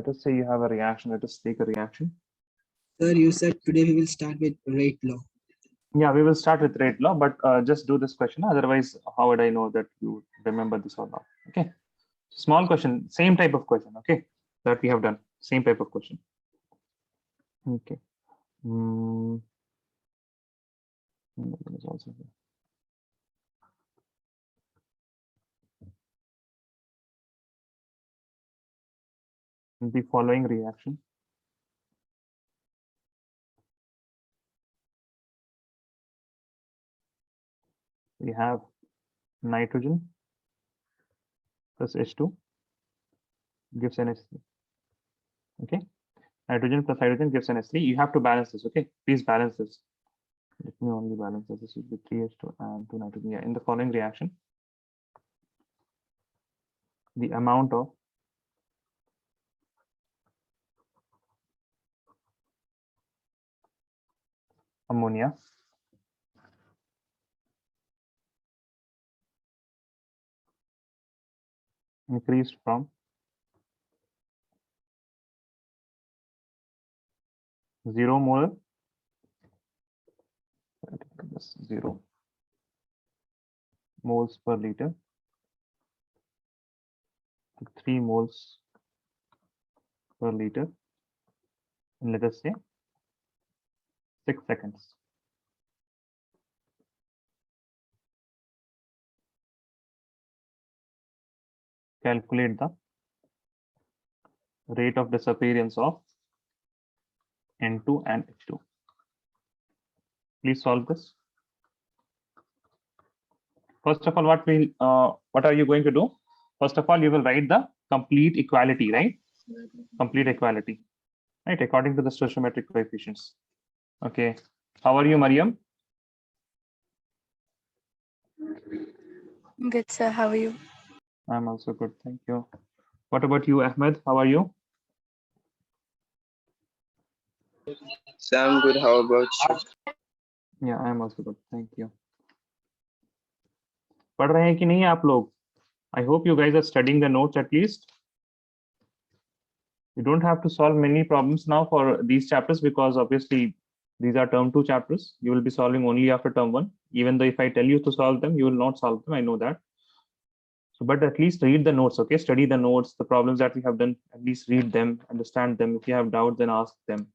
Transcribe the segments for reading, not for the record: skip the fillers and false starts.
Let us say you have a reaction. Let us take a reaction. Sir, you said today we will start with rate law. Yeah, we will start with rate law, but just do this question. Otherwise, how would I know that you remember this or not? Okay. Small question, same type of question. Okay. That we have done. Same type of question. Okay. Is also here. The following reaction. We have nitrogen plus H2 gives NH3. Okay. Nitrogen plus hydrogen gives NH3. You have to balance this. Okay. Please balance this. Let me only balance this. This will be 3H2 and 2 nitrogen. Yeah. In the following reaction, the amount of ammonia increased from 0 molar 0 moles per liter to 3 moles per liter in, let us say, 6 seconds. Calculate the rate of disappearance of N2 and H2. Please solve this. First of all, what are you going to do? First of all, you will write the complete equality, right? Complete equality, right? According to the stoichiometric coefficients. Okay. How are you, Mariam? Good, sir. How are you? I'm also good. Thank you. What about you, Ahmed? How are you? So I'm good. How about you? Yeah, I'm also good. Thank you. पढ़ रहे हैं कि नहीं आप लोग? I hope you guys are studying the notes at least. You don't have to solve many problems now for these chapters because obviously these are term 2 chapters. You will be solving only after term 1. Even though if I tell you to solve them, you will not solve them. I know that. So, but at least read the notes, okay? Study the notes, the problems that we have done, at least read them, understand them. If you have doubts, then ask them.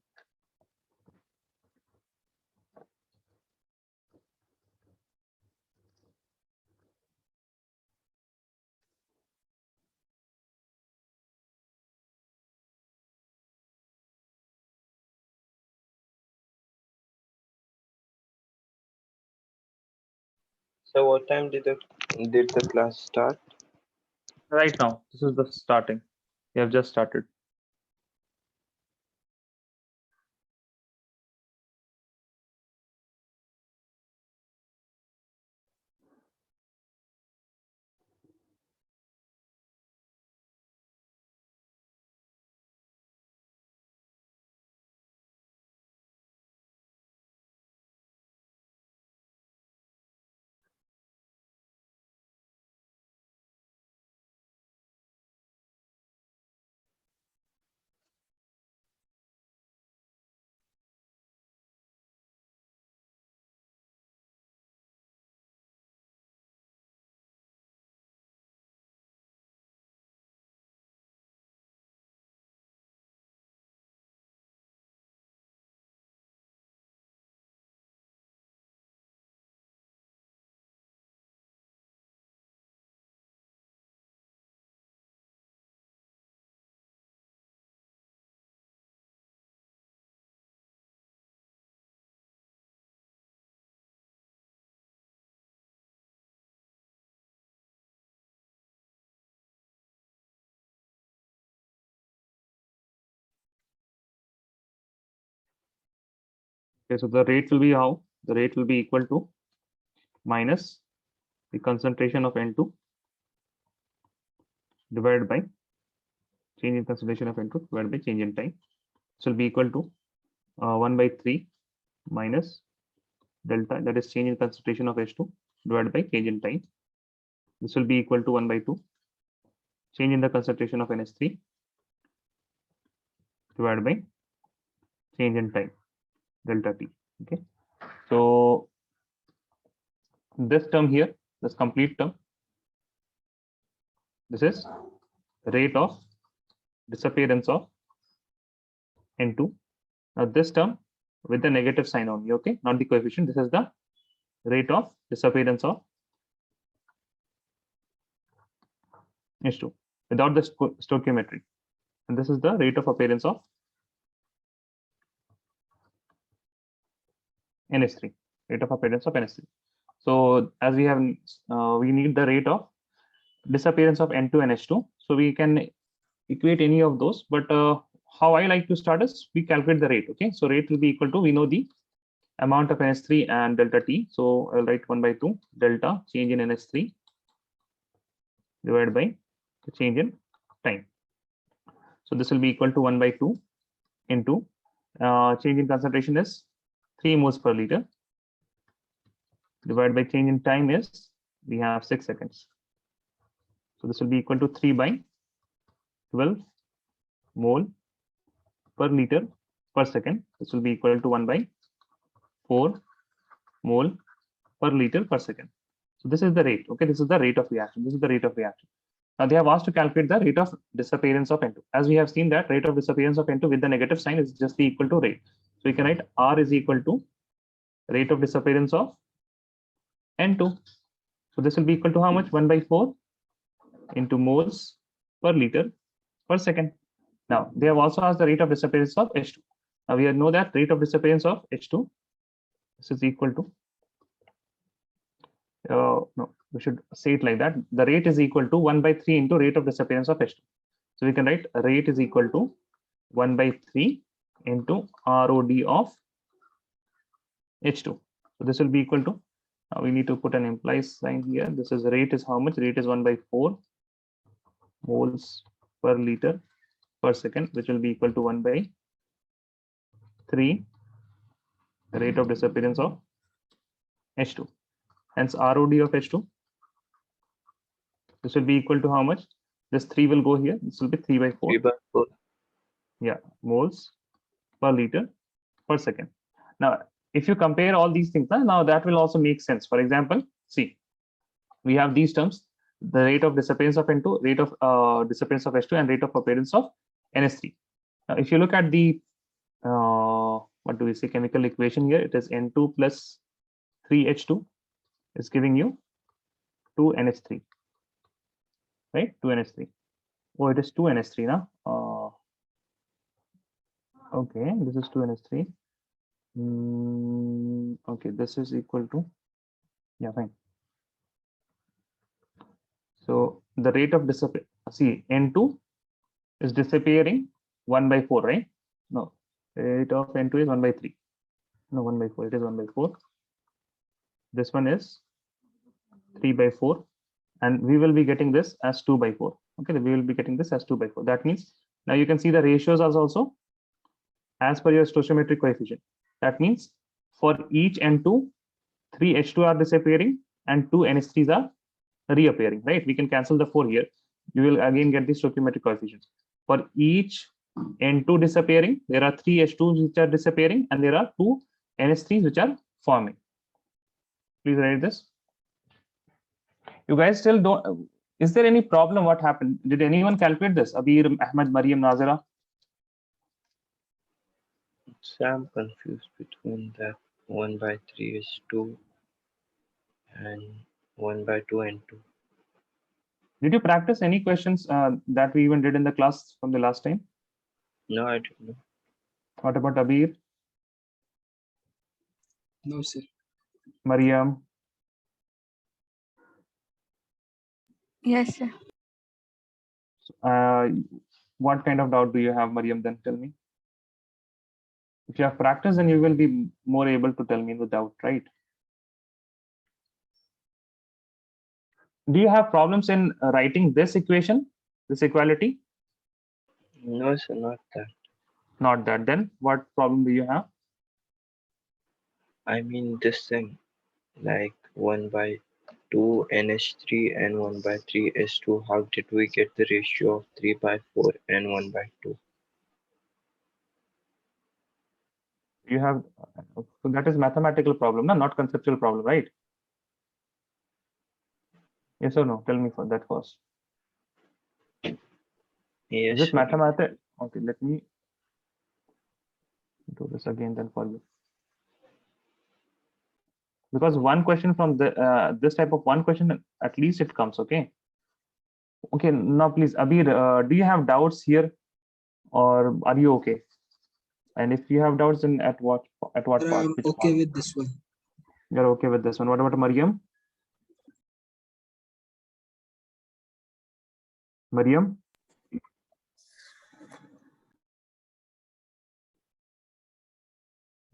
So what time did the class start? Right now, this is the starting. We have just started. Okay, so the rate will be how? The rate will be equal to minus the concentration of N2 divided by change in concentration of N2 divided by change in time. This will be equal to 1 by 3 minus delta, that is change in concentration of H2 divided by change in time. This will be equal to 1 by 2 change in the concentration of NH3 divided by change in time, delta T. Okay. So this term here, this complete term, this is rate of disappearance of N2. Now this term with the negative sign only, okay, not the coefficient. This is the rate of disappearance of H2 without the stoichiometry. And this is the rate of appearance of NH3, rate of appearance of NH3. So as we have, we need the rate of disappearance of N2 and H2. So we can equate any of those, but how I like to start is we calculate the rate. Okay, so rate will be equal to, we know the amount of NH3 and delta T. So I'll write 1/2 delta change in NH3 divided by the change in time. So this will be equal to 1/2 into change in concentration is 3 moles per liter divided by change in time is, we have 6 seconds. So this will be equal to 3/12 mole per liter per second. This will be equal to 1/4 mole per liter per second. So this is the rate. Okay, this is the rate of reaction. This is the rate of reaction. Now they have asked to calculate the rate of disappearance of N2. As we have seen that rate of disappearance of N2 with the negative sign is just equal to rate. So we can write R is equal to rate of disappearance of N2. So this will be equal to how much? 1/4 into moles per liter per second. Now they have also asked the rate of disappearance of H2. Now we know that rate of disappearance of H2, this is equal to, no, we should say it like that. The rate is equal to 1/3 into rate of disappearance of H2. So we can write rate is equal to 1/3 into ROD of H2. So this will be equal to, we need to put an implies sign here. This is rate is how much? Rate is 1/4 moles per liter per second, which will be equal to 1/3 rate of disappearance of H2. Hence ROD of H2, this will be equal to how much? This 3 will go here. This will be 3/4. 3/4. Yeah, moles per liter per second. Now, if you compare all these things, now that will also make sense. For example, see, we have these terms: the rate of disappearance of N2, rate of disappearance of H2, and rate of appearance of NH3. Now, if you look at the what do we say, chemical equation here, it is N2 plus 3H2 is giving you 2NH3, right? 2NH3. Oh, it is 2NH3 now. Okay, this is 2NH3. Okay, this is equal to, yeah, fine. So the rate of disappear, see, N2 is disappearing 1/4, right? No, rate of N2 is 1/3. No, 1/4. It is 1/4. This one is 3/4, and we will be getting this as 2/4. Okay, we will be getting this as 2/4. That means now you can see the ratios are also as per your stoichiometric coefficient. That means for each N2, 3H2 are disappearing and 2 NH3s are reappearing, right? We can cancel the 4 here. You will again get the stoichiometric coefficients. For each N2 disappearing, there are 3 H2s which are disappearing, and there are 2 NH3s which are forming. Please write this. You guys still don't, is there any problem? What happened? Did anyone calculate this? Abir, Ahmed, Mariam, Nazira? So I'm confused between that 1/3 is 2 and 1/2 and 2. Did you practice any questions that we even did in the class from the last time? No, I don't know. What about Abir, No, sir. Mariam? Yes, sir. What kind of doubt do you have, Mariam? Then tell me. If you have practiced, then you will be more able to tell me the doubt, right? Do you have problems in writing this equation, this equality? No, sir, not that. Not that. Then what problem do you have? I mean this thing, like 1/2 NH3 and 1/3 S2. How did we get the ratio of 3/4 and 1/2? You have, so that is mathematical problem, no? Not conceptual problem, right? Yes or no? Tell me for that first. Yes, Is it sir. mathematical? Okay, let me do this again then for you. Because one question from the this type of one question, at least it comes, okay? Okay, now please, Abir, do you have doubts here, or are you okay? And if you have doubts, then at what Sir, part? I'm Which okay part? with this one. You're okay with this one. What about Mariam? Mariam?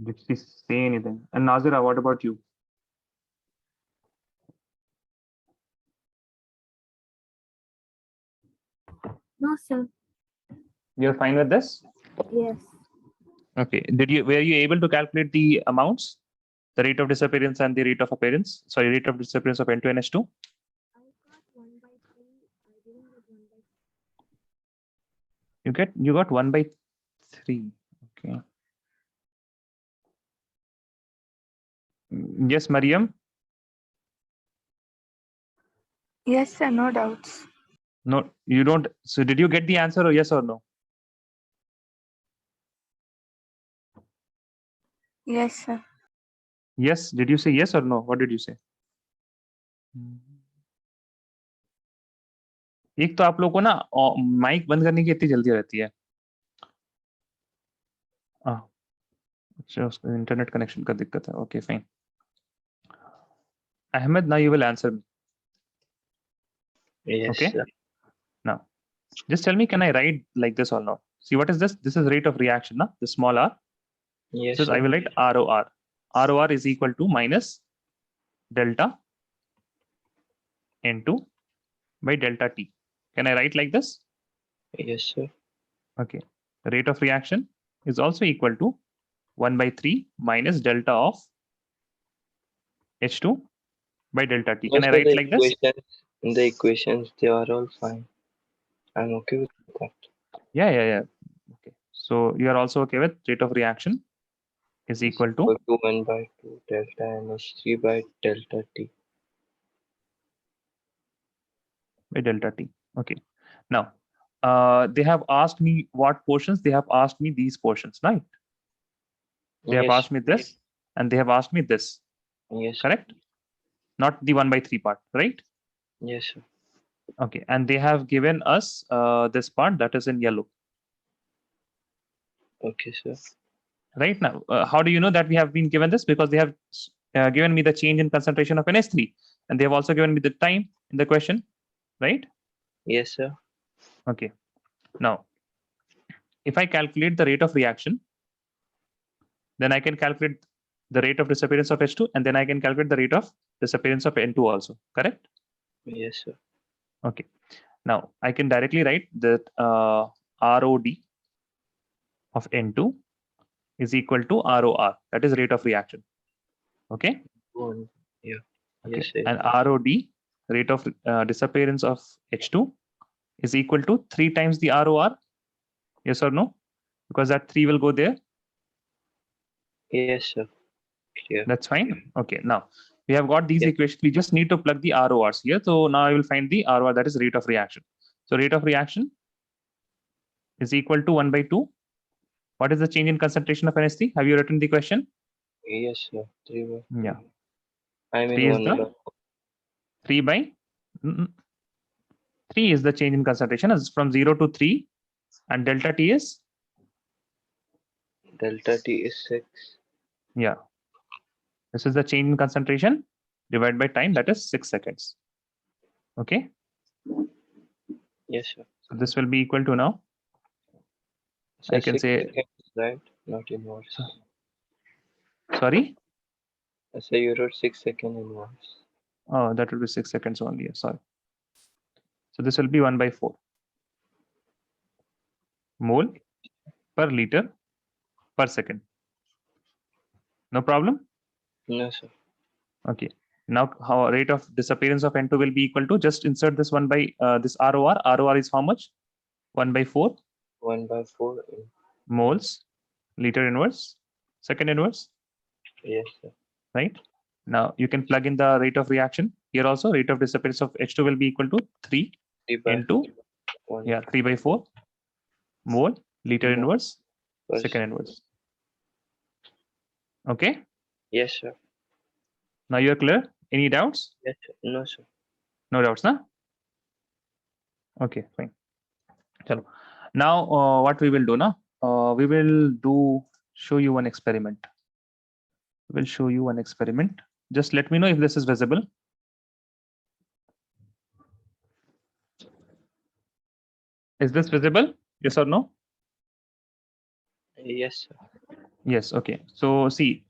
Did she say anything? And Nazira, what about you? No, sir. You're fine with this? Yes. Okay. Were you able to calculate the amounts? The rate of disappearance and the rate of appearance? Sorry, rate of disappearance of N2 and H2? I got 1/3. I didn't get 1/3. You got 1/3. Okay. Yes, Mariam? Yes, sir. No doubts. No, you don't. So did you get the answer or yes or no? Yes, sir. Yes. Did you say yes or no? What did you say? एक तो आप लोगों को ना mic बंद करने की इतनी जल्दी रहती है अच्छा उसका इंटरनेट कनेक्शन का दिक्कत है okay fine Ahmed, now you will answer me. Yes, Okay. sir. Now, just tell me, can I write like this or no? See, what is this? This is rate of reaction, na? The small r. Yes, So I sir. will write ROR. ROR is equal to minus delta N2 by delta T. Can I write like this? Yes, sir. Okay. The rate of reaction is also equal to 1/3 minus delta of H2 by delta T. Can I Also, write like this? the equations, they are all fine. I'm okay with that. Yeah. Okay. So you are also okay with rate of reaction is equal to 1/2 delta NH3 by delta T. by delta T. Okay. Now, they have asked me what portions. They have asked me these portions, right? They have Yes, asked me this, and they have asked me this. yes, Correct? Not the 1/3 part, right? yes, sir. Okay. And they have given us this part that is in yellow. Okay, sir. Right now, how do you know that we have been given this? Because they have given me the change in concentration of NH3, and they have also given me the time in the question, right? Yes, sir. Okay. Now, if I calculate the rate of reaction, then I can calculate the rate of disappearance of H2, and then I can calculate the rate of disappearance of N2 also, correct? Yes, sir. Okay. Now, I can directly write that ROD of N2 is equal to ROR, that is rate of reaction. Okay. One. Yeah. Okay. Yes, sir. And ROD, rate of disappearance of H2, is equal to 3 times the ROR. Yes or no? Because that 3 will go there. Yes, sir. Clear. That's fine. Okay. Now we have got these Yeah. equations. We just need to plug the RORs here. So now I will find the ROR, that is rate of reaction. So rate of reaction is equal to 1/2. What is the change in concentration of NH3? Have you written the question? Yes, sir. 3 by. Yeah. I mean 3 is 1 the by 3 by 3 is the change in concentration as from 0 to 3, and delta T is delta T is 6. yeah. This is the change in concentration divided by time, that is 6 seconds. Okay. Yes, sir. So this will be equal to now. So I can 6 say seconds, right? Not inverse. sorry. So you wrote 6 second inverse. Oh, that will be 6 seconds only. Sorry. So this will be 1/4 mole per liter per second. No problem. No, sir. Okay. Now, how rate of disappearance of N2 will be equal to, just insert this 1 by this ROR. ROR is how much? 1/4 1/4 moles liter inverse second inverse, Yes, sir. right? Now you can plug in the rate of reaction here also. Rate of disappearance of H2 will be equal to 3 3 by into 1 3 by 4 mole liter Mole inverse per second second. inverse. Okay. Yes, sir. Now you're clear. Any doubts? Yes, sir. No, sir. No doubts, na? Okay, fine. Chalo. Now, what we will do now? We will show you one experiment. We'll show you one experiment. Just let me know if this is visible. Is this visible? Yes or no? Yes, sir. Yes. Okay. So see,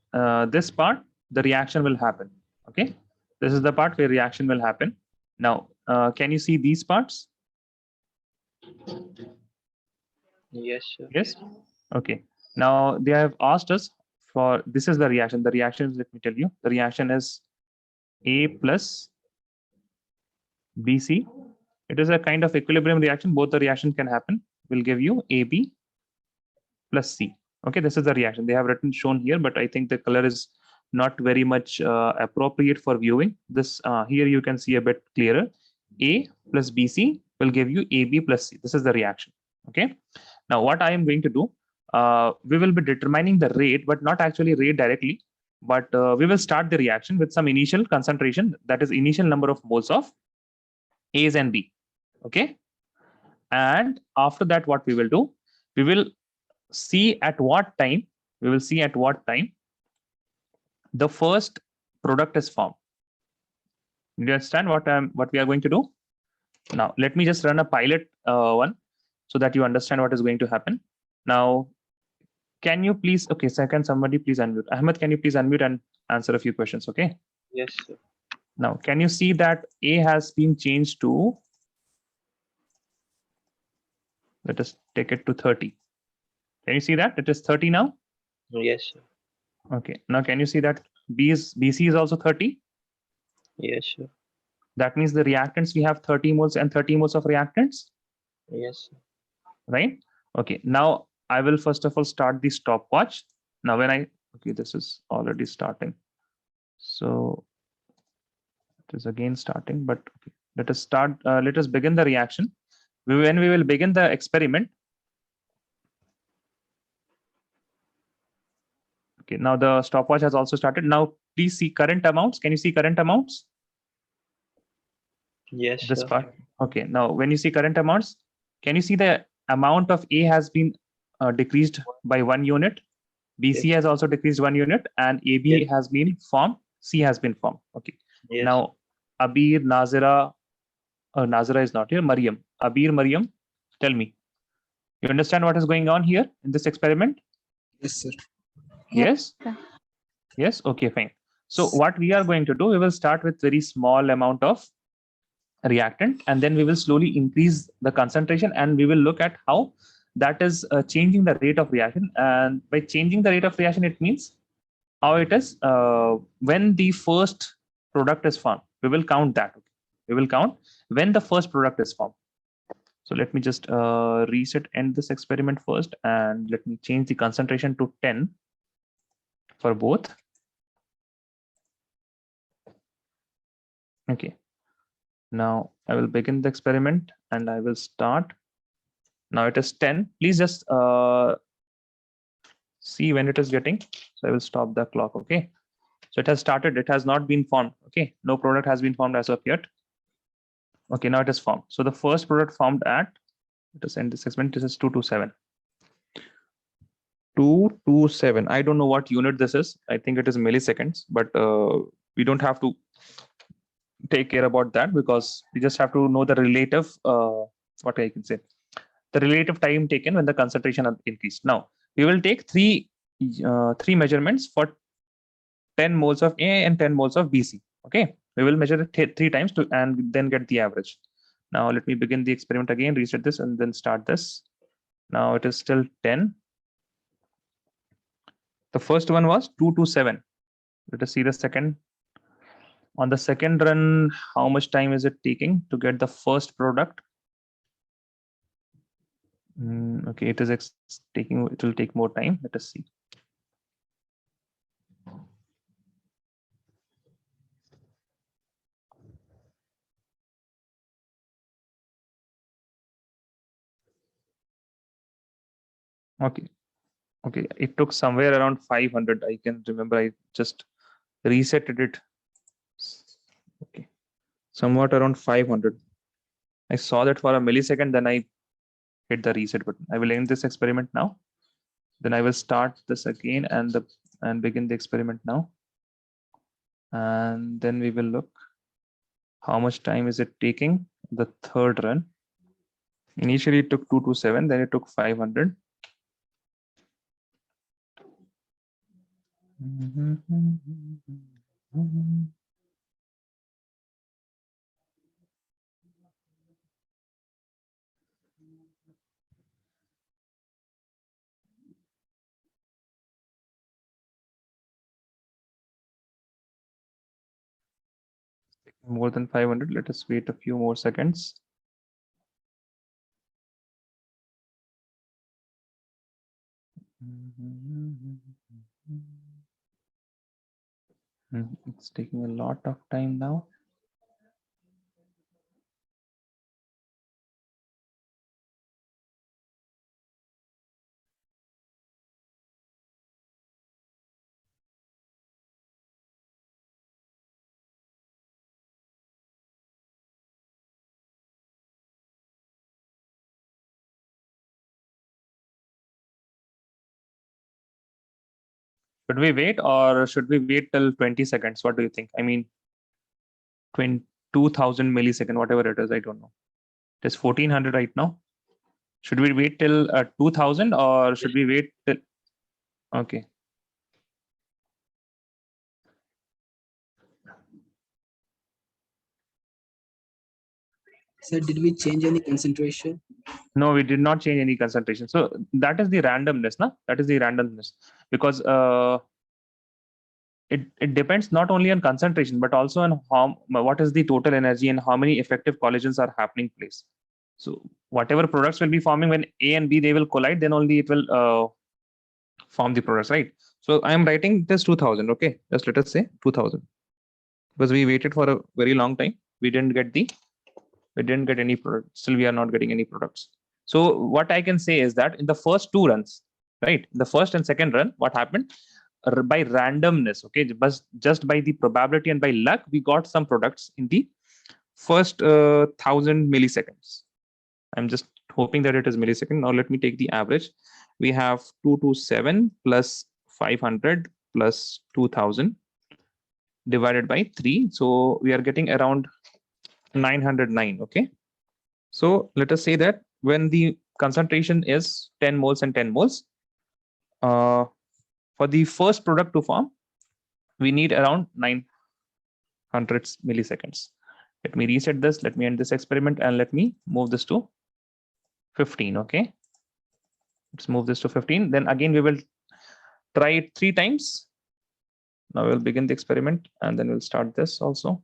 this part, the reaction will happen. Okay. This is the part where reaction will happen. Now, can you see these parts? Yes, sir. Yes. Okay. Now they have asked us for, this is the reaction. The reaction is, let me tell you, the reaction is A plus BC. It is a kind of equilibrium reaction. Both the reaction can happen. Will give you AB plus C. Okay, this is the reaction. They have shown here, but I think the color is not very much appropriate for viewing. This here you can see a bit clearer. A plus BC will give you AB plus C. This is the reaction. Okay. Now what I am going to do, we will be determining the rate, but not actually rate directly. But we will start the reaction with some initial concentration, that is initial number of moles of A's and B. Okay. And after that, what we will do, we will see at what time, the first product is formed. Do you understand what we are going to do? Now, let me just run a pilot one so that you understand what is going to happen. Now, can you please, okay, second, somebody please unmute. Ahmed, can you please unmute and answer a few questions, okay? Yes, sir. Now, can you see that A has been changed to, let us take it to 30. Can you see that? It is 30 now? Yes, sir. Okay. Now, can you see that BC is also 30? Yes, sir. That means the reactants, we have 30 moles and 30 moles of reactants, Yes, sir. right? Okay. Now, I will first of all start the stopwatch. Now, okay, this is already starting. So it is again starting, but okay. Let us begin the reaction. When we will begin the experiment. Okay, now the stopwatch has also started. Now, please see current amounts. Can you see current amounts? Yes, This sir. part. Okay, now when you see current amounts, can you see the amount of A has been decreased by 1 unit? BC Yes. has also decreased 1 unit, and AB Yes. has been formed. C has been formed. Okay. Yes. Now, Abir, Nazira, Nazira is not here. Mariam. Abir, Mariam, tell me. You understand what is going on here in this experiment? Yes, sir. Yes. sir. Yes. Okay, fine. So what we are going to do, we will start with very small amount of reactant, and then we will slowly increase the concentration, and we will look at how that is changing the rate of reaction. And by changing the rate of reaction, it means how it is when the first product is formed. We will count that. We will count when the first product is formed. So let me just end this experiment first, and let me change the concentration to 10 for both. Okay. Now I will begin the experiment and I will start. Now it is 10. Please just see when it is getting. So I will stop the clock. Okay. So it has started. It has not been formed. Okay. No product has been formed as of yet. Okay. Now it is formed. So the first product formed at, let us end this experiment. This is 227. 227. I don't know what unit this is. I think it is milliseconds, but we don't have to take care about that because we just have to know the relative, what I can say, the relative time taken when the concentration increased. Now we will take three measurements for 10 moles of A and 10 moles of BC. Okay, we will measure it 3 times and then get the average. Now let me begin the experiment again, reset this and then start this. Now it is still 10. The first one was 227. Let us see the second. On the second run, how much time is it taking to get the first product? Okay, it is taking. It will take more time. Let us see. Okay. Okay. It took somewhere around 500. I can remember I just resetted it. Okay. Somewhat around 500. I saw that for a millisecond, then I hit the reset button. I will end this experiment now. Then I will start this again and begin the experiment now. And then we will look how much time is it taking the third run. Initially it took 227, then it took 500. More than 500. Let us wait a few more seconds. It's taking a lot of time now. Should we wait or should we wait till 20 seconds? What do you think? I mean, 2000 millisecond, whatever it is, I don't know. It is 1400 right now. Should we wait till 2000 or should we wait till? Okay. Sir, did we change any concentration? No, we did not change any concentration. So that is the randomness, na? That is the randomness because it depends not only on concentration but also on what is the total energy and how many effective collisions are happening place. So whatever products will be forming when A and B they will collide, then only it will form the products, right? So I am writing this 2000. Okay, just let us say 2000 because we waited for a very long time. We didn't get any product. Still, we are not getting any products. So what I can say is that in the first two runs, right, the first and second run, what happened? By randomness, okay, but just by the probability and by luck, we got some products in the first 1000 milliseconds. I'm just hoping that it is millisecond. Now let me take the average. We have 227 plus 500 plus 2000 divided by 3. So we are getting around 909. Okay. So let us say that when the concentration is 10 moles and 10 moles, for the first product to form, we need around 900 milliseconds. Let me reset this. Let me end this experiment and let me move this to 15. Okay. Let's move this to 15. Then again, we will try it 3 times. Now we'll begin the experiment and then we'll start this also.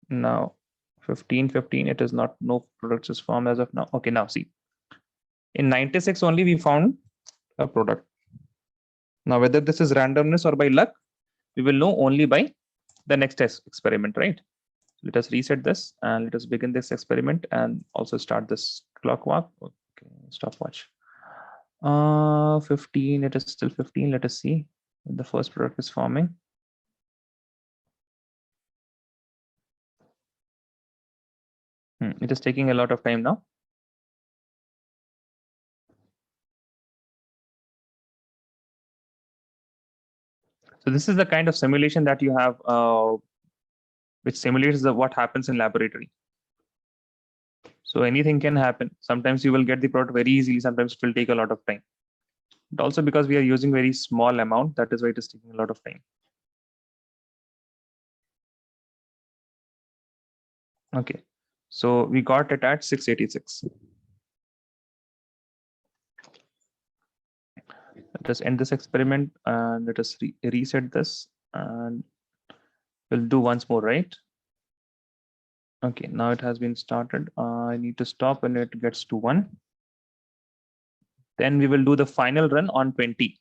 Now 15, it is not, no products is formed as of now. Okay, now see. In 96 only we found a product. Now whether this is randomness or by luck, we will know only by the next test experiment, right? Let us reset this and let us begin this experiment and also start this clock walk. Okay, stopwatch. 15, it is still 15. Let us see when the first product is forming. It is taking a lot of time now. So this is the kind of simulation that you have, which simulates what happens in laboratory. So anything can happen. Sometimes you will get the product very easily. Sometimes it will take a lot of time. But also because we are using very small amount, that is why it is taking a lot of time. Okay, so we got it at 686. Let us end this experiment and let us reset this and we'll do once more, right? Okay, now it has been started. I need to stop when it gets to 1. Then we will do the final run on 20.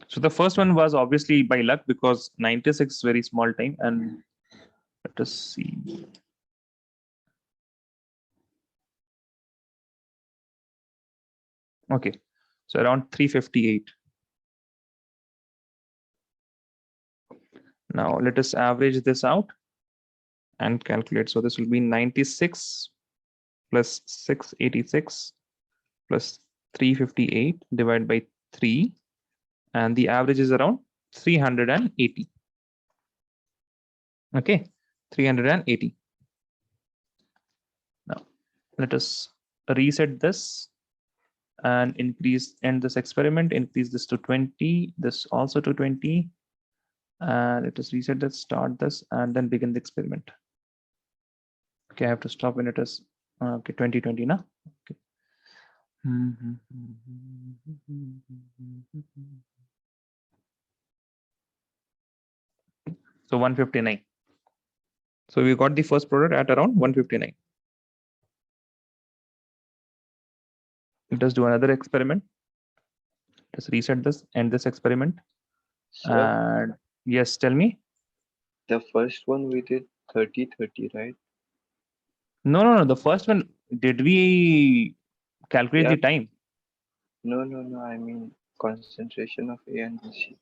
So the first one was obviously by luck because 96 is very small time. And let us see. Okay, so around 358. Now let us average this out and calculate. So this will be 96 plus 686 plus 358 divided by 3, and the average is around 380. Okay, 380. Now let us reset this and end this experiment, increase this to 20, this also to 20, and let us reset this, start this, and then begin the experiment. Okay, I have to stop when it is okay 2020 now. Okay. So 159. So we got the first product at around 159. Let us do another experiment. Just reset this, end this experiment. Sir, And yes, tell me. the first one we did 30-30, right? No. The first one, did we calculate Yeah. the time? No, I mean concentration of A and C.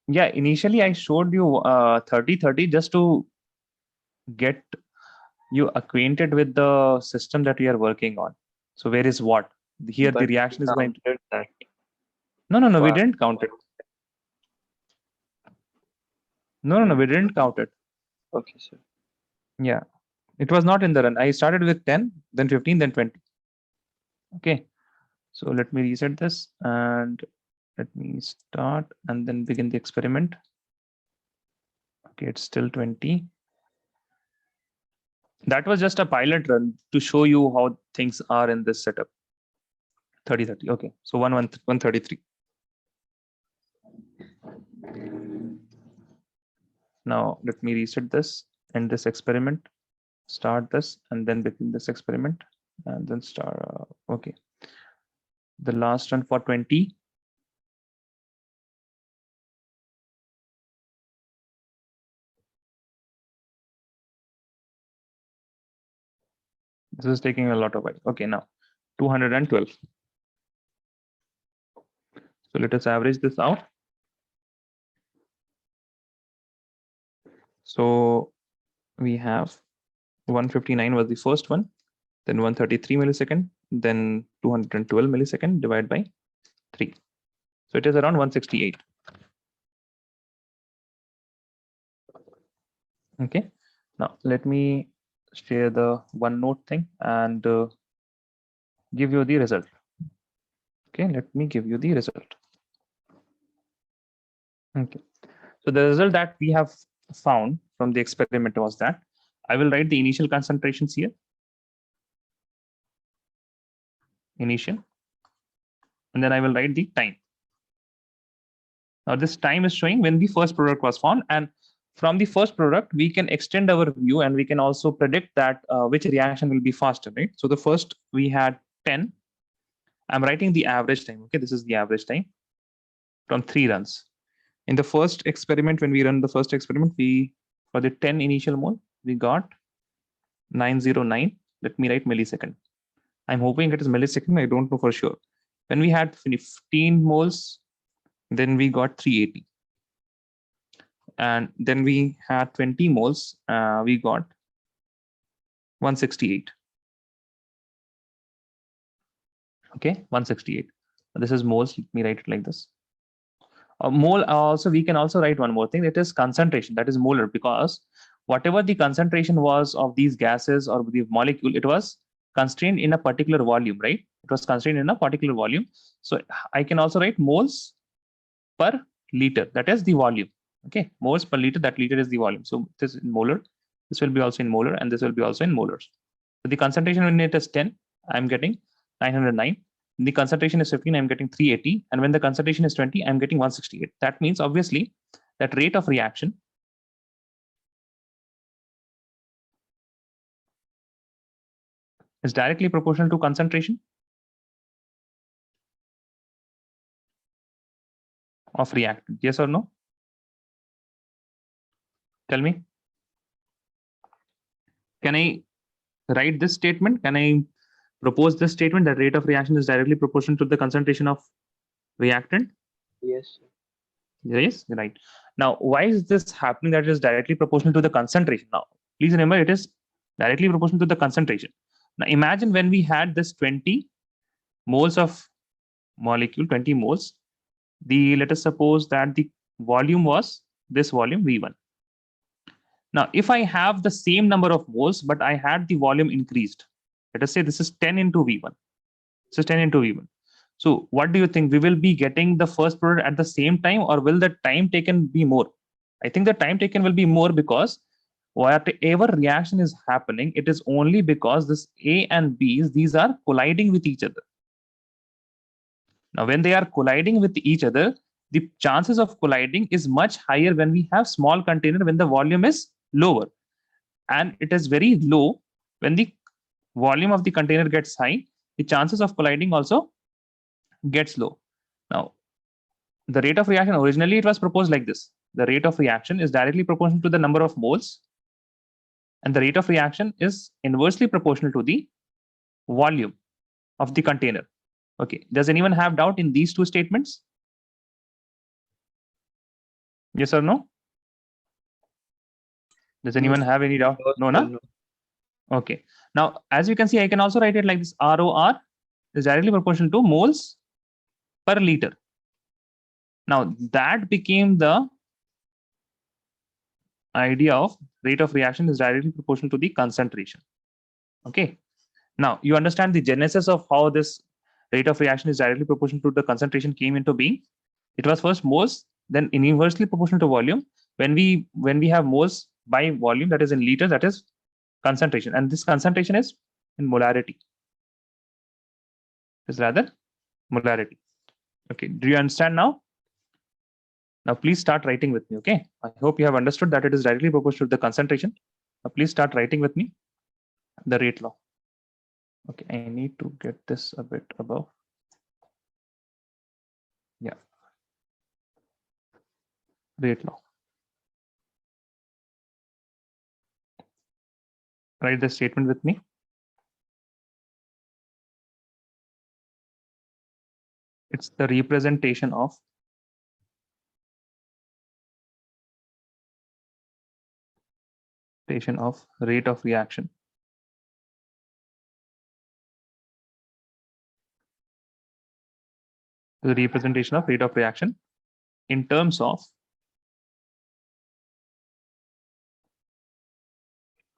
Yeah, initially I showed you 30-30 just to get you acquainted with the system that we are working on. So where is what? Here the But reaction we is going to. counted that. No, we Wow. didn't count it. No, we didn't count it. Okay, sir. Yeah, it was not in the run. I started with 10, then 15, then 20. Okay, so let me reset this and let me start and then begin the experiment. Okay, it's still 20. That was just a pilot run to show you how things are in this setup. 30-30. Okay, so 133. Now let me reset this, end this experiment, start this, and then begin this experiment, and then start. Okay, the last run for 20. This is taking a lot of while. Okay, now 212. So let us average this out. So we have 159 was the first one, then 133 millisecond, then 212 millisecond divided by 3. So it is around 168. Okay, now let me share the OneNote thing and give you the result. Okay, let me give you the result. Okay, so the result that we have found from the experiment was that I will write the initial concentrations here. Initial, and then I will write the time. Now this time is showing when the first product was found, and from the first product we can extend our view and we can also predict that which reaction will be faster, right? So the first we had 10. I'm writing the average time. Okay, this is the average time from 3 runs. In the first experiment, when we run the first experiment, for the 10 initial mole we got 909. Let me write millisecond. I'm hoping it is millisecond. I don't know for sure. When we had 15 moles, then we got 380. And then we had 20 moles, we got 168. Okay, 168. This is moles. Let me write it like this. Mole also, we can also write one more thing. It is concentration. That is molar, because whatever the concentration was of these gases or the molecule, it was constrained in a particular volume, right? It was constrained in a particular volume. So I can also write moles per liter. That is the volume. Okay, moles per liter. That liter is the volume. So this is in molar. This will be also in molar, and this will be also in molars. So the concentration when it is 10, I'm getting 909. The concentration is 15, I'm getting 380. And when the concentration is 20, I'm getting 168. That means obviously that rate of reaction is directly proportional to concentration of reactant. Yes or no? Tell me. Can I write this statement? Can I propose this statement that rate of reaction is directly proportional to the concentration of reactant? Yes, sir. Yes, right. Now, why is this happening that it is directly proportional to the concentration? Now, please remember it is directly proportional to the concentration. Now, imagine when we had this 20 moles of molecule, 20 moles, let us suppose that the volume was this volume V1. Now, if I have the same number of moles, but I had the volume increased, let us say this is 10 into V1. This is 10 into V1. So what do you think? We will be getting the first product at the same time, or will the time taken be more? I think the time taken will be more, because whatever reaction is happening, it is only because this A and B's, these are colliding with each other. Now, when they are colliding with each other, the chances of colliding is much higher when we have small container, when the volume is lower, and it is very low when the volume of the container gets high. The chances of colliding also gets low. Now, the rate of reaction, originally it was proposed like this. The rate of reaction is directly proportional to the number of moles, and the rate of reaction is inversely proportional to the volume of the container. Okay, does anyone have doubt in these two statements? Yes or no? Does anyone have any doubt? No, sir, no? no. Okay. Now, as you can see, I can also write it like this. ROR is directly proportional to moles per liter. Now, that became the idea of rate of reaction is directly proportional to the concentration. Okay. Now, you understand the genesis of how this rate of reaction is directly proportional to the concentration came into being. It was first moles, then inversely proportional to volume. When we have moles by volume, that is in liters, that is concentration, and this concentration is in molarity. Is rather molarity. Okay, do you understand now? Now please start writing with me. Okay, I hope you have understood that it is directly proportional to the concentration. Now please start writing with me the rate law. Okay, I need to get this a bit above. Yeah, rate law. Write the statement with me. It's the representation of rate of reaction the representation of rate of reaction in terms of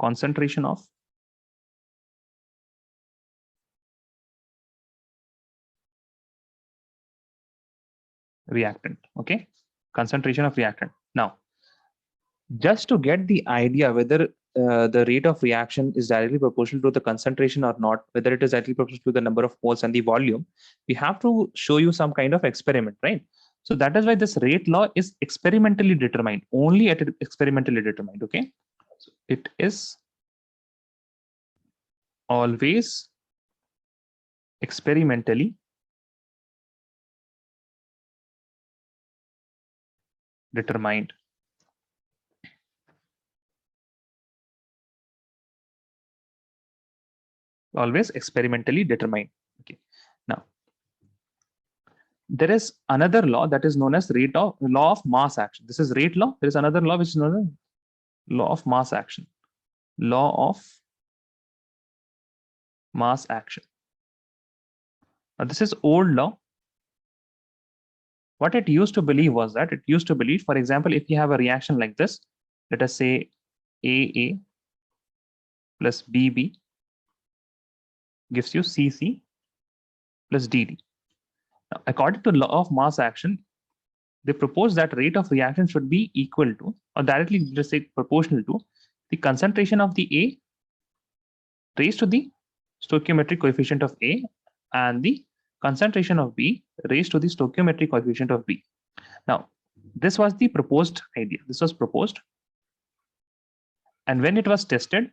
concentration of reactant. Okay, concentration of reactant. Now, just to get the idea whether the rate of reaction is directly proportional to the concentration or not, whether it is directly proportional to the number of moles and the volume, we have to show you some kind of experiment, right? So that is why this rate law is experimentally determined, only at experimentally determined. Okay, so it is always experimentally determined. Always experimentally determined. Okay, now there is another law that is known as law of mass action. This is rate law. There is another law which is known as law of mass action. Law of mass action. Now this is old law. What it used to believe was that it used to believe, for example, if you have a reaction like this, let us say AA plus BB gives you CC plus DD. Now, according to law of mass action, they propose that rate of reaction should be equal to, or directly just say proportional to, the concentration of the A raised to the stoichiometric coefficient of A and the concentration of B raised to the stoichiometric coefficient of B. Now, this was the proposed idea. This was proposed. And when it was tested,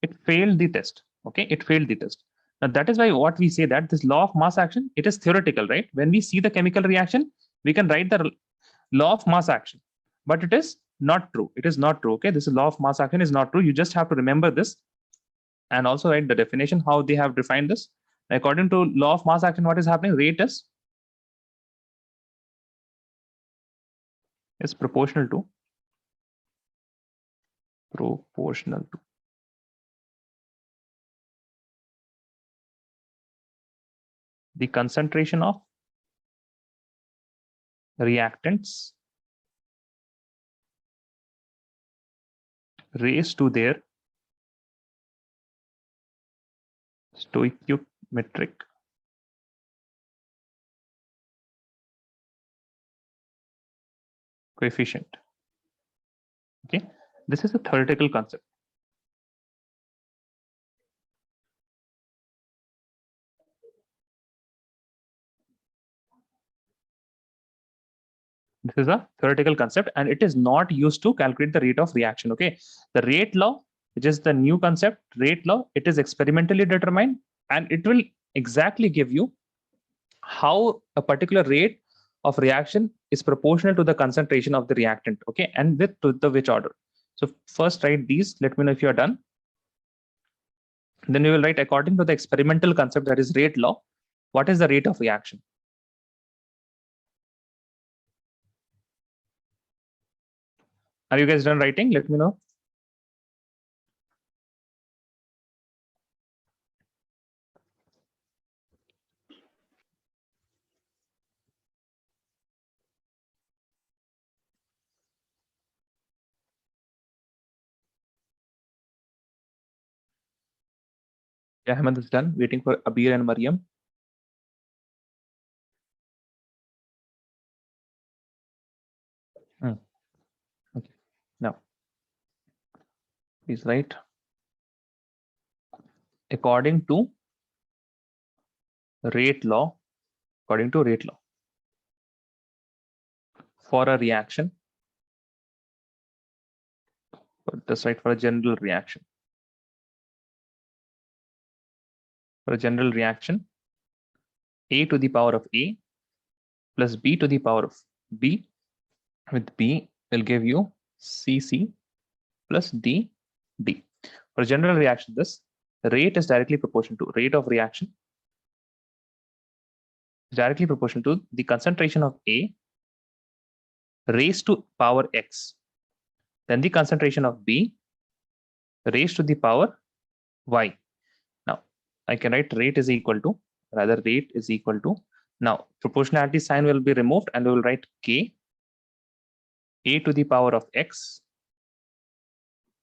it failed the test. Okay, it failed the test. Now, that is why what we say that this law of mass action, it is theoretical, right? When we see the chemical reaction, we can write the law of mass action, but it is not true. It is not true. Okay, this law of mass action is not true. You just have to remember this. and also write the definition, how they have defined this. According to law of mass action, what is happening? Rate is proportional to the concentration of reactants raised to their stoichiometric coefficient. Okay, this is a theoretical concept. This is a theoretical concept and it is not used to calculate the rate of reaction. Okay, the rate law, which is the new concept, rate law, it is experimentally determined and it will exactly give you how a particular rate of reaction is proportional to the concentration of the reactant. Okay, and with to the which order. So first write these, let me know if you are done. Then we will write according to the experimental concept, that is rate law, what is the rate of reaction? Are you guys done writing? Let me know. Yeah, Hemant is done. Waiting for Abir and Mariam. Okay. Now, please write according to rate law. According to rate law, for a reaction, just write for a general reaction. For a general reaction, a to the power of a plus b to the power of b, with b will give you cc plus d. For a general reaction, this rate is directly proportional to rate of reaction is directly proportional to the concentration of a raised to power x, then the concentration of b raised to the power y. Now I can write rate is equal to, now proportionality sign will be removed and we will write k, a to the power of x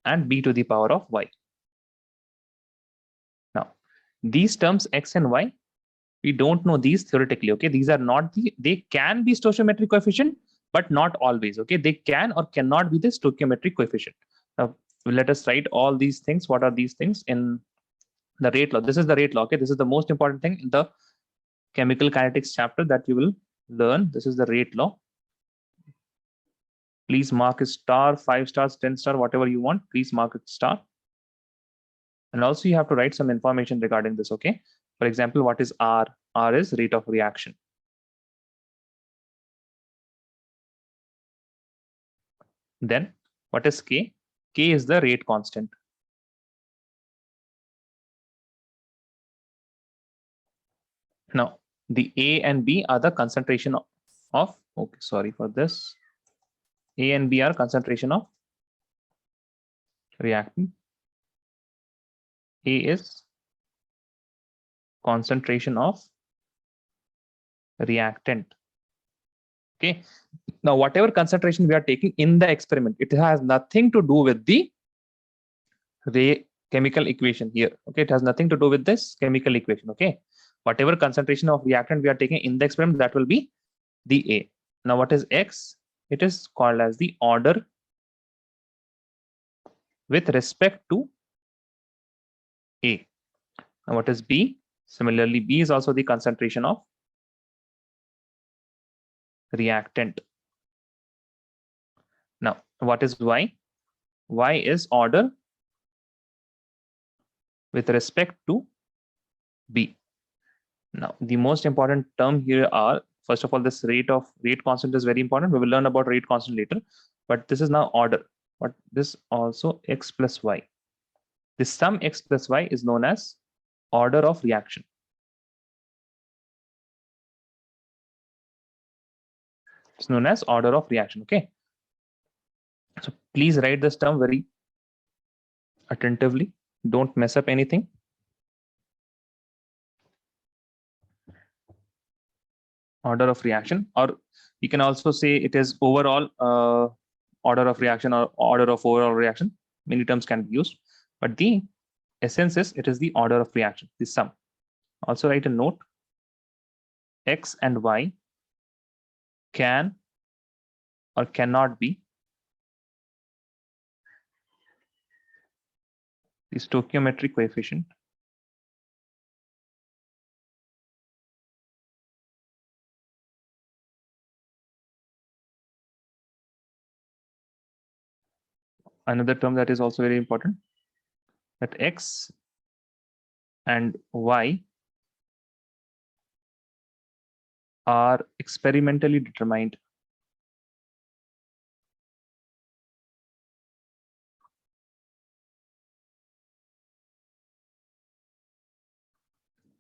and b to the power of y. Now these terms x and y, we don't know these theoretically. Okay, these are not they can be stoichiometric coefficient, but not always. Okay, they can or cannot be the stoichiometric coefficient. Now let us write all these things. What are these things in the rate law? This is the rate law. Okay, this is the most important thing in the chemical kinetics chapter that you will learn. This is the rate law. Please mark a star, 5 stars, 10 star, whatever you want. Please mark a star. And also you have to write some information regarding this. Okay, for example, what is R? R is rate of reaction. Then what is K? K is the rate constant. Now the A and B are the concentration of, okay, sorry for this. A and B are concentration of reactant. A is concentration of reactant. Okay. Now, whatever concentration we are taking in the experiment, it has nothing to do with the chemical equation here. Okay, it has nothing to do with this chemical equation. Okay, whatever concentration of reactant we are taking in the experiment, that will be the A. Now, what is X? It is called as the order with respect to A. Now, what is B? Similarly, B is also the concentration of reactant. Now, what is Y? Y is order with respect to B. Now, the most important term here are, first of all, this rate constant is very important. We will learn about rate constant later, but this is now order. But this also X plus Y. The sum x plus y is known as order of reaction. It's known as order of reaction. Okay. So please write this term very attentively. Don't mess up anything. Order of reaction, or you can also say it is overall order of reaction or order of overall reaction. Many terms can be used, but the essence is it is the order of reaction, the sum. Also write a note. X and y can or cannot be the stoichiometric coefficient another term that is also very important, that x and y are experimentally determined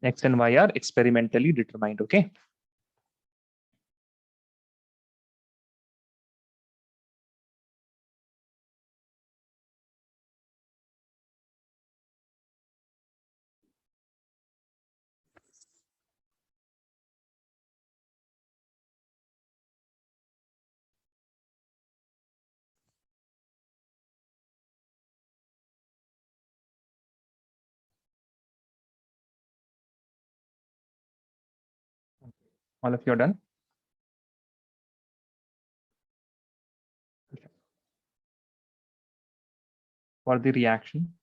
x and y are experimentally determined. Okay. All of you are done. For the reaction,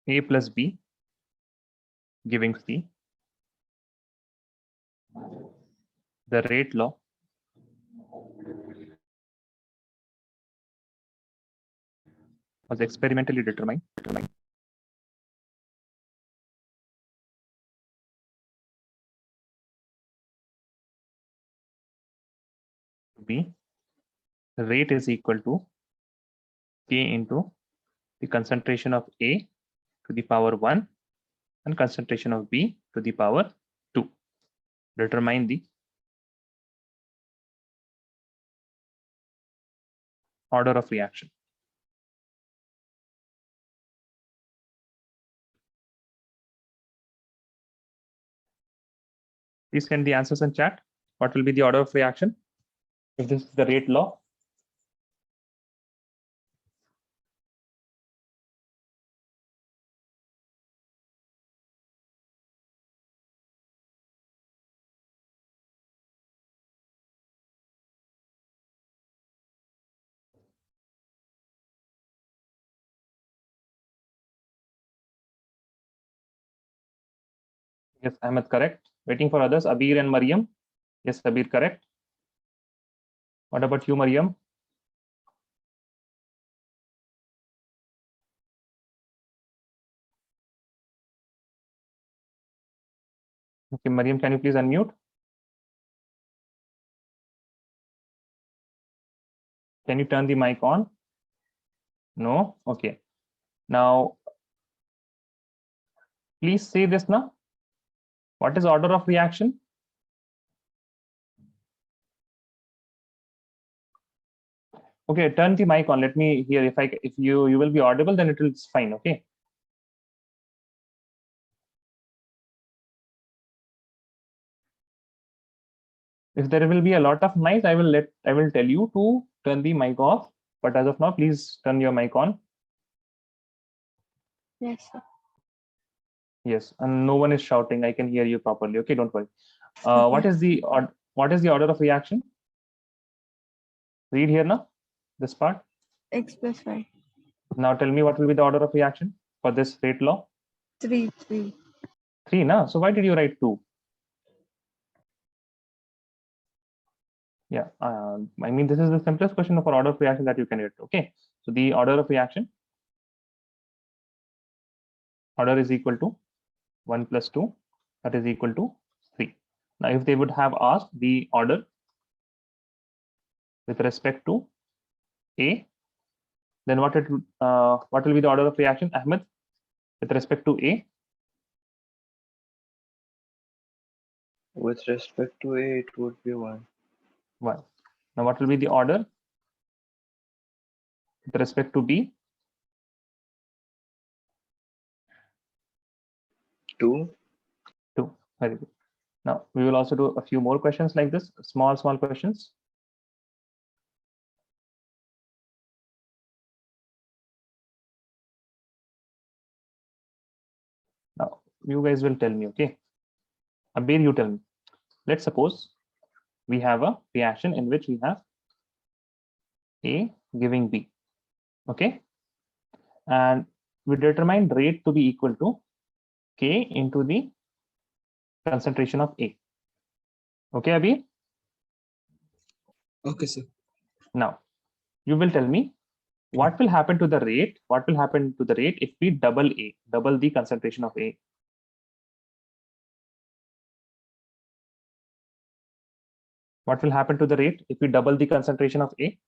A plus B giving C, the rate law was experimentally determined to be rate is equal to K into the concentration of A to the power 1 and concentration of B to the power 2. Determine the order of reaction. Please send the answers in chat. What will be the order of reaction if this is the rate law? Yes, Ahmed, correct. Waiting for others. Abir and Mariam. Yes, Abir, correct. What about you, Mariam? Okay, Mariam, can you please unmute? Can you turn the mic on? No? Okay. Now, please say this now. What is order of reaction? Okay, turn the mic on. Let me hear. If you will be audible, then it will be fine. Okay. If there will be a lot of noise, I will tell you to turn the mic off. But as of now, please turn your mic on. Yes, sir. Yes, and no one is shouting. I can hear you properly. Okay, don't worry. What is the order of reaction? Read here now, this part. X plus y. Now tell me what will be the order of reaction for this rate law? 3. 3, na? So why did you write 2? Yeah, I mean, this is the simplest question for order of reaction that you can get. Okay, so the order of reaction, order is equal to 1 plus 2, that is equal to 3. Now, if they would have asked the order with respect to A, then what will be the order of reaction, Ahmed, with respect to A? With respect to A, it would be 1. 1. Now what will be the order with respect to B? 2. 2. Very good. Now we will also do a few more questions like this, small questions. Now you guys will tell me, okay? Abir, you tell me. Let's suppose we have a reaction in which we have A giving B, okay? And we determine rate to be equal to K into the concentration of A. Okay, Abir? Okay, sir. Now, you will tell me what will happen to the rate, if we double the concentration of A. What will happen to the rate if we double the concentration of A?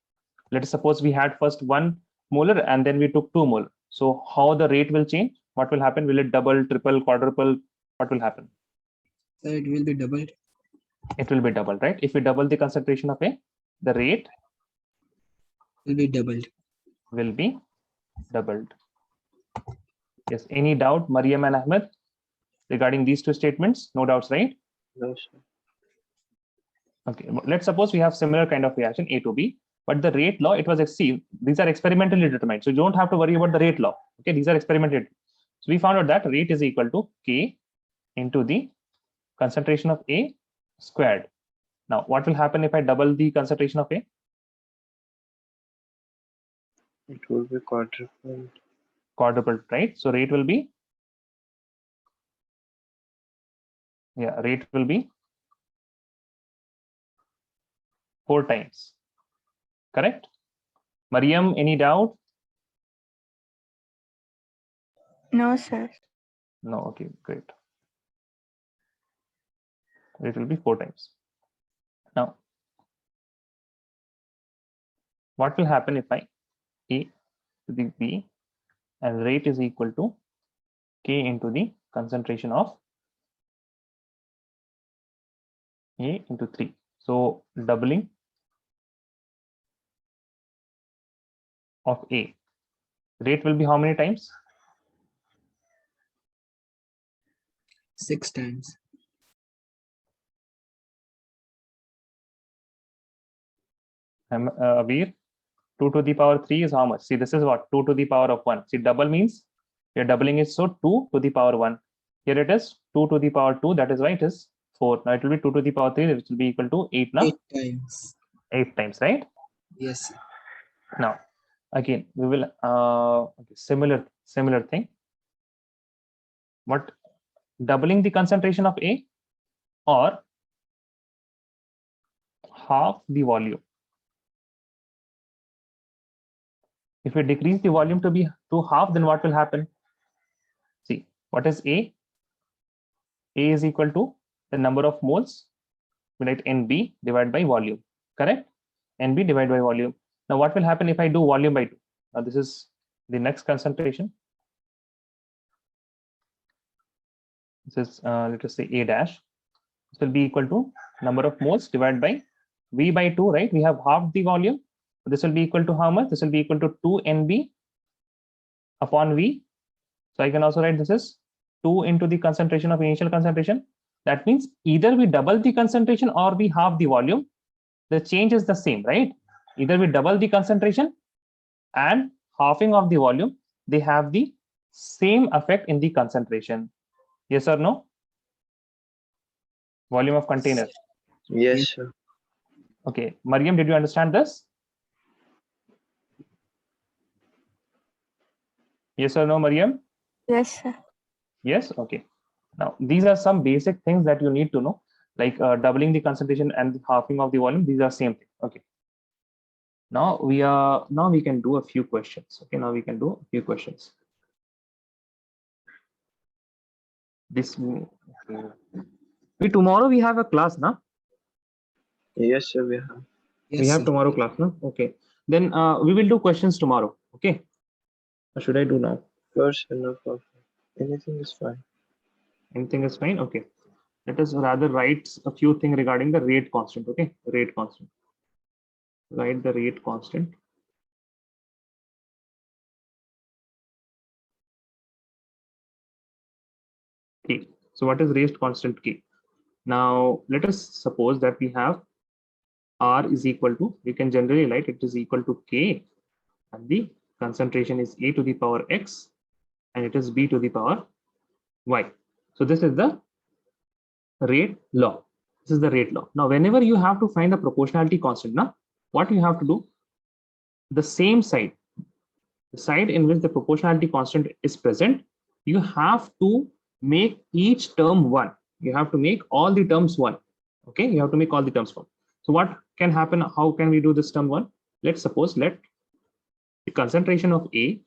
Let us suppose we had first 1 molar and then we took 2 molar. So how the rate will change? What will happen? Will it double, triple, quadruple? What will happen? So it will be doubled. It will be doubled, right? If we double the concentration of A, the rate Will be doubled. will be doubled. Yes, any doubt, Mariam and Ahmed, regarding these two statements? No doubts, right? No, sir. Okay, let's suppose we have similar kind of reaction A to B, but the rate law, it was these are experimentally determined. So you don't have to worry about the rate law. Okay, these are experimentally. So we found out that rate is equal to K into the concentration of A squared. Now, what will happen if I double the concentration of A? It will be quadrupled. Quadrupled, right? So rate will be, rate will be 4 times. Correct? Mariam, any doubt? No, sir. No, okay, great. It will be 4 times. Now, what will happen if I A to the B and rate is equal to K into the concentration of A into 3. So doubling of A. Rate will be how many times? 6 times. Abir, 2 to the power 3 is how much? See, this is what? 2 to the power of 1. See, double means we are doubling it, so 2 to the power 1. Here it is 2 to the power 2. That is why it is 4. Now it will be 2 to the power 3, which will be equal to 8 now. 8 times. 8 times, right? Yes, sir. Now, again, we will similar thing. What? Doubling the concentration of A or half the volume. If we decrease the volume to half, then what will happen? See, what is A? A is equal to the number of moles, we write NB divided by volume, correct? NB divided by volume. Now, what will happen if I do volume by 2? Now, this is the next concentration. This is, let us say A dash. This will be equal to number of moles divided by V by 2, right? We have half the volume. This will be equal to how much? This will be equal to 2 NB upon V. So I can also write this is 2 into the concentration of initial concentration. That means either we double the concentration or we halve the volume. The change is the same, right? Either we double the concentration and halving of the volume, they have the same effect in the concentration. Yes or no? Volume of container. Yes, sir. Okay, Mariam, did you understand this? Yes or no, Mariam? Yes, sir. Yes, okay. Now, these are some basic things that you need to know, like doubling the concentration and the halving of the volume. These are same thing. Okay. Now we can do a few questions. Okay, now we can do a few questions. Tomorrow we have a class, na? Yes, sir, we have. Yes, We have sir. tomorrow class, no? Okay. Then we will do questions tomorrow. Okay. What should I do now? First enough of anything is fine. Anything is fine. Okay. Let us rather write a few things regarding the rate constant. Okay. Rate constant. Write the rate constant. K. So what is rate constant K? Now let us suppose that we have R is equal to, we can generally write it is equal to K, and the concentration is A to the power X and it is B to the power Y. So this is the rate law. This is the rate law. Now whenever you have to find the proportionality constant, now what you have to do, the same side, the side in which the proportionality constant is present, you have to make each term 1. You have to make all the terms 1. Okay, you have to make all the terms 1. So what can happen? How can we do this term 1? Let's suppose let the concentration of A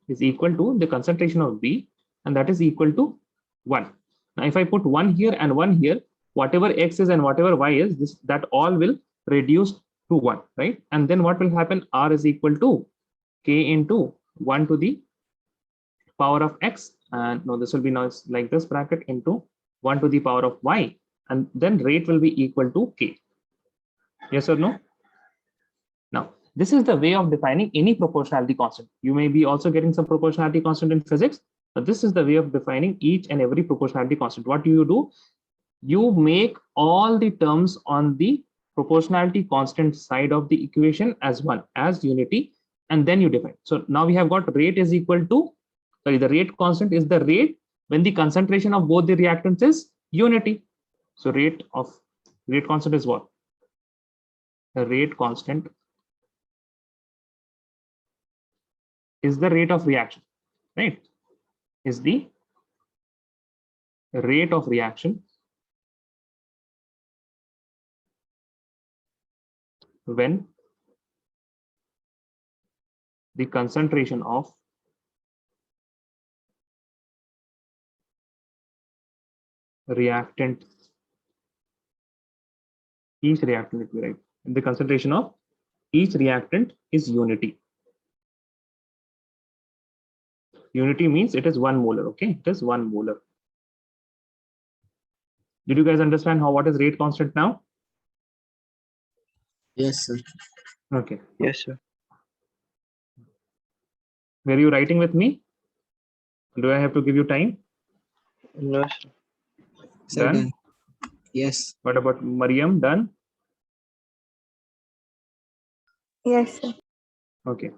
is equal to the concentration of B, and that is equal to 1. Now if I put 1 here and 1 here, whatever X is and whatever Y is, this that all will reduce to 1, right? And then what will happen? R is equal to K into 1 to the power of X, and no, this will be now like this bracket into 1 to the power of Y, and then rate will be equal to K. Yes or no? Now, this is the way of defining any proportionality constant. You may be also getting some proportionality constant in physics, but this is the way of defining each and every proportionality constant. What do? You make all the terms on the proportionality constant side of the equation as 1, as unity, and then you define. So now we have got rate is equal to, sorry, the rate constant is the rate when the concentration of both the reactants is unity. So rate constant is what? The rate constant is the rate of reaction, right? Is the rate of reaction when the concentration of reactant, each reactant, right? The concentration of each reactant is unity. Unity means it is 1 molar. Okay, it is 1 molar. Did you guys understand what is rate constant now? Yes, sir. Okay. Yes, sir. Were you writing with me? Do I have to give you time? No, sir. Sir, Done? done. Yes. What about Mariam? Done? Yes, sir. Okay.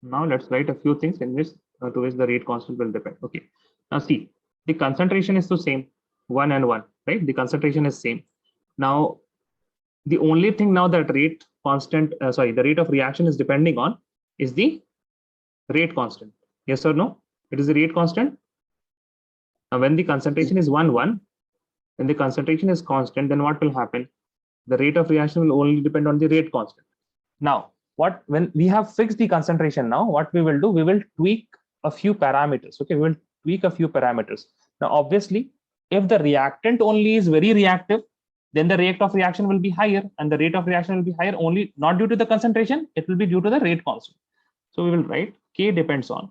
Now let's write a few things in which to which the rate constant will depend. Okay. Now see, the concentration is the same, 1 and 1, right? The concentration is same. Now, the only thing now that rate constant, the rate of reaction is depending on is the rate constant. Yes or no? It is the rate constant. Now, when the concentration is 1, 1, when the concentration is constant, then what will happen? The rate of reaction will only depend on the rate constant. Now, when we have fixed the concentration, now what we will do, we will tweak a few parameters. Okay, we will tweak a few parameters. Now, obviously, if the reactant only is very reactive, then the rate of reaction will be higher, and the rate of reaction will be higher only not due to the concentration, it will be due to the rate constant. So we will write K depends on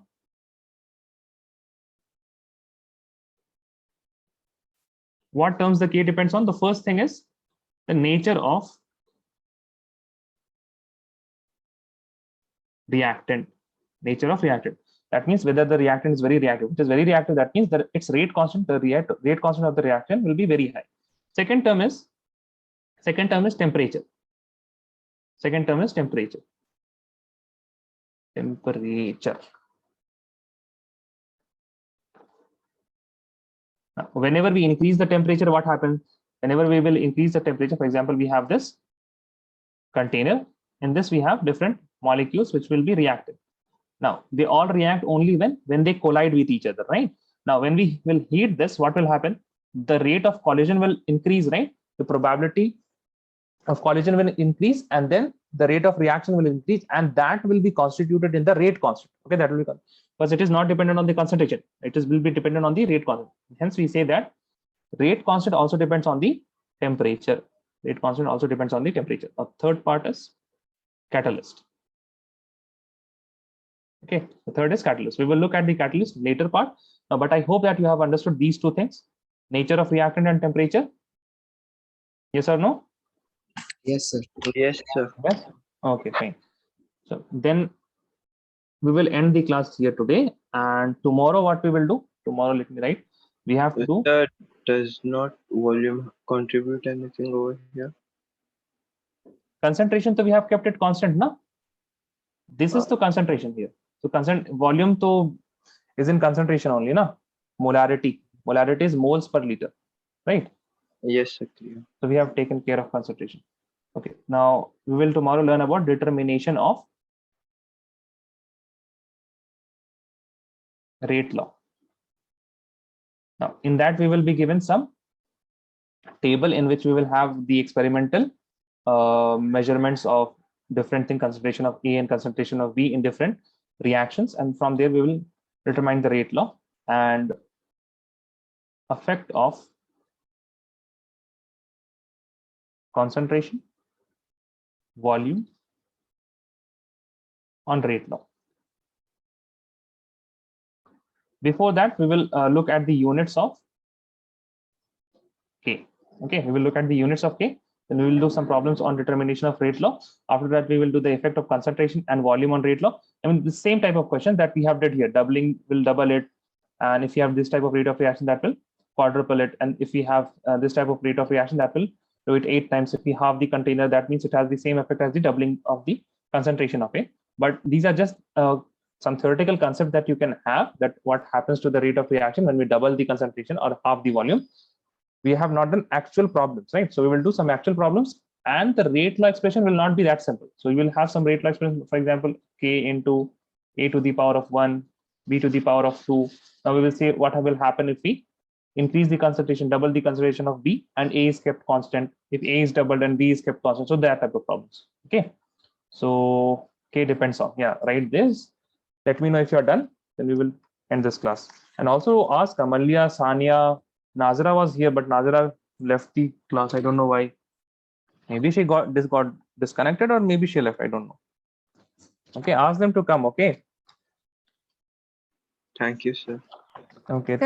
what terms the K depends on. The first thing is the nature of reactant. Nature of reactant. That means whether the reactant is very reactive. If it is very reactive, that means that its rate constant, the rate constant of the reaction will be very high. Second term is temperature. Second term is temperature. Temperature. Now, whenever we increase the temperature, what happens? Whenever we will increase the temperature, for example, we have this container. In this, we have different molecules which will be reactive. Now, they all react only when they collide with each other, right? Now, when we will heat this, what will happen? The rate of collision will increase, right? The probability of collision will increase, and then the rate of reaction will increase, and that will be constituted in the rate constant. Okay, that will be because it is not dependent on the concentration. It will be dependent on the rate constant. Hence, we say that rate constant also depends on the temperature. Rate constant also depends on the temperature. The third part is catalyst. Okay, the third is catalyst. We will look at the catalyst later part, but I hope that you have understood these two things: nature of reactant and temperature. Yes or no? Yes, sir. Yes, sir. Yes. Okay, fine. So then we will end the class here today, and tomorrow what we will do? Tomorrow, let me write. We have to do Sir, does not volume contribute anything over here? concentration. So we have kept it constant, na? This is the concentration here. So volume to is in concentration only, na? Molarity. Molarity is moles per liter, right? Yes, sir. Clear. So we have taken care of concentration. Okay. Now we will tomorrow learn about determination of rate law. Now in that we will be given some table in which we will have the experimental measurements of different thing, concentration of A and concentration of B in different reactions, and from there we will determine the rate law and effect of concentration, volume on rate law. Before that, we will look at the units of K. Okay, we will look at the units of K. Then we will do some problems on determination of rate law. After that, we will do the effect of concentration and volume on rate law. I mean, the same type of question that we have did here. Doubling will double it, and if you have this type of rate of reaction, that will quadruple it. And if we have this type of rate of reaction, that will do it 8 times. If we halve the container, that means it has the same effect as the doubling of the concentration of A. But these are just some theoretical concept that you can have, that what happens to the rate of reaction when we double the concentration or half the volume. We have not done actual problems, right? So we will do some actual problems, and the rate law expression will not be that simple. So you will have some rate law expression, for example, K into A to the power of 1, B to the power of 2. Now we will see what will happen if we increase the concentration, double the concentration of B, and A is kept constant. If A is doubled and B is kept constant, so that type of problems. Okay, so K depends on, yeah, write this. Let me know if you're done, then we will end this class. And also ask Amalya, Sania, Nazara was here, but Nazara left the class. I don't know why. Maybe she got disconnected, or maybe she left. I don't know. Okay, ask them to come. Okay. Thank you, sir. Okay.